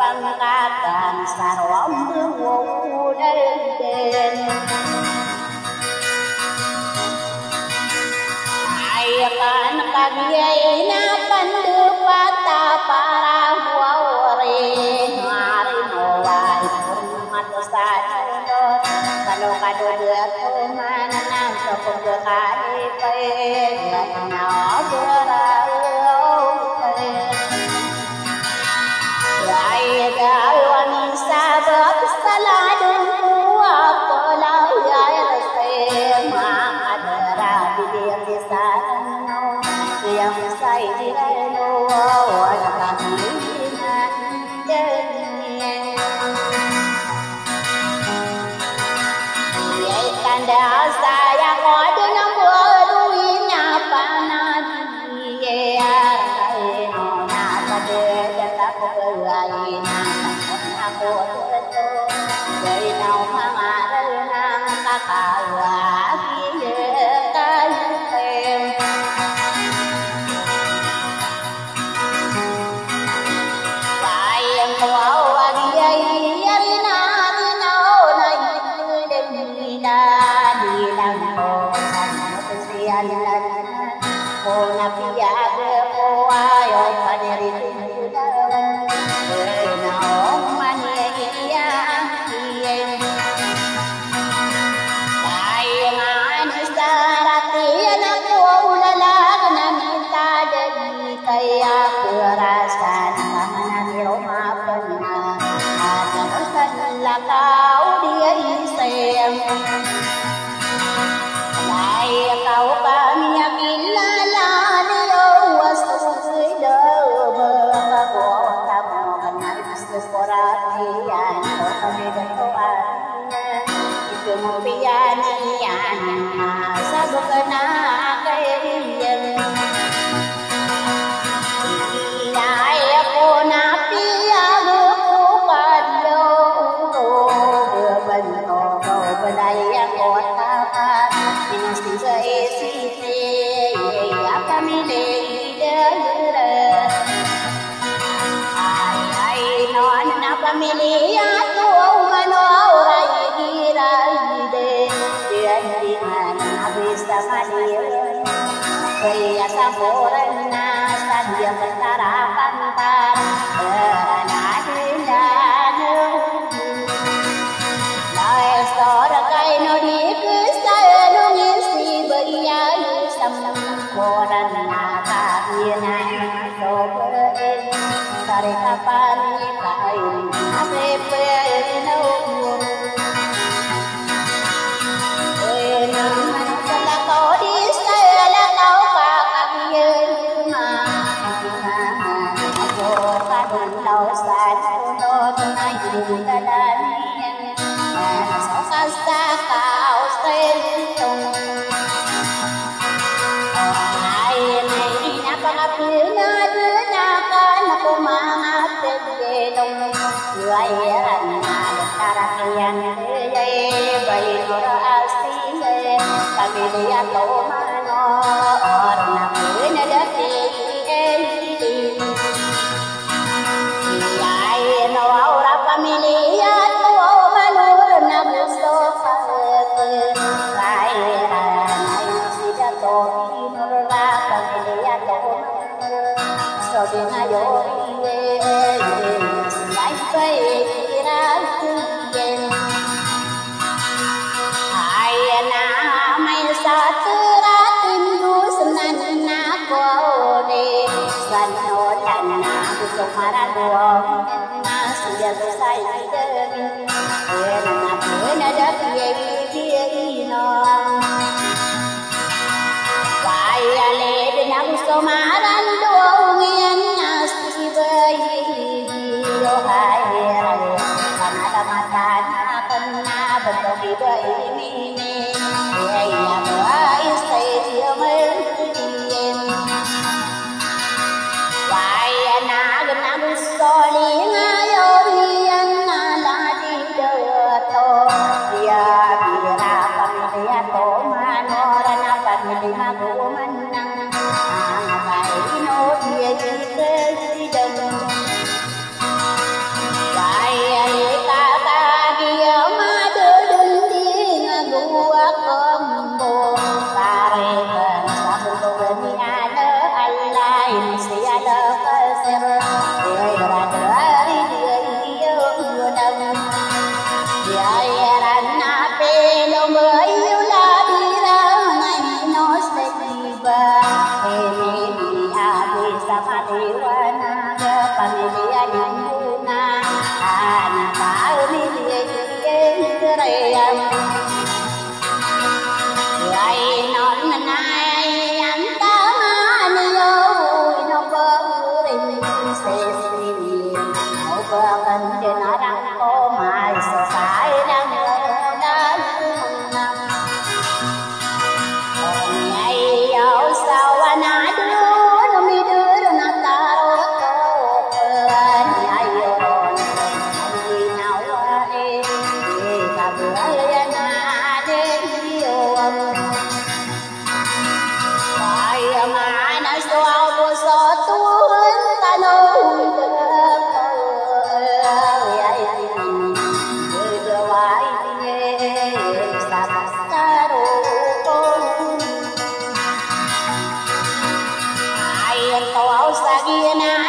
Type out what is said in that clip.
Pangkatan sarwam den ayakan kagiai na pandupata para huawre mari mawai purmat sadino kalo kado kuman nang sokong kari pe na berau Gawan sabab saladun kuat polau ya rasa makadara bidir sana yang sai dirano wajah kinan dunia ye kanda saya kode nombor dunia panadi ya nona pada jata pelaina aku tu dari nau mangare nang kakawa kiye kayu tem sayang kau agiai arina nau nai demina di langko sana sian lan ko napia de ko ayo paneri Sampurna sadia betara pantar berana dindanu Lai sor kai no di kusanu ngisi bayan sampuran naga binan soberin tarik kapan kain asepe no Satu ratin du senan na ko de đùa sự giờ tôi say đơn quên nằm dưới nơi đất kia non vài lệ đến năm số má đánh đua nghiêng si bơi yêu hai karena ada mata kena bentuk ibu ini ya boy stay dia mendiem vài na genang soli ngayo hian la di đưa to dia bira pamilya to manorana pamilya ko manang angai no dia di dan pamilya lingkungan anak tahu dia Lai non nai anh ta ni yo no bơ rin se si no bơ cần để nó đang có mai sợ sai đang đang năm ngày yêu sao anh đưa nó mi đưa nó ta rồi ngày yêu rồi đi nào đi ta bữa na đến yêu Ai tàu sa kia na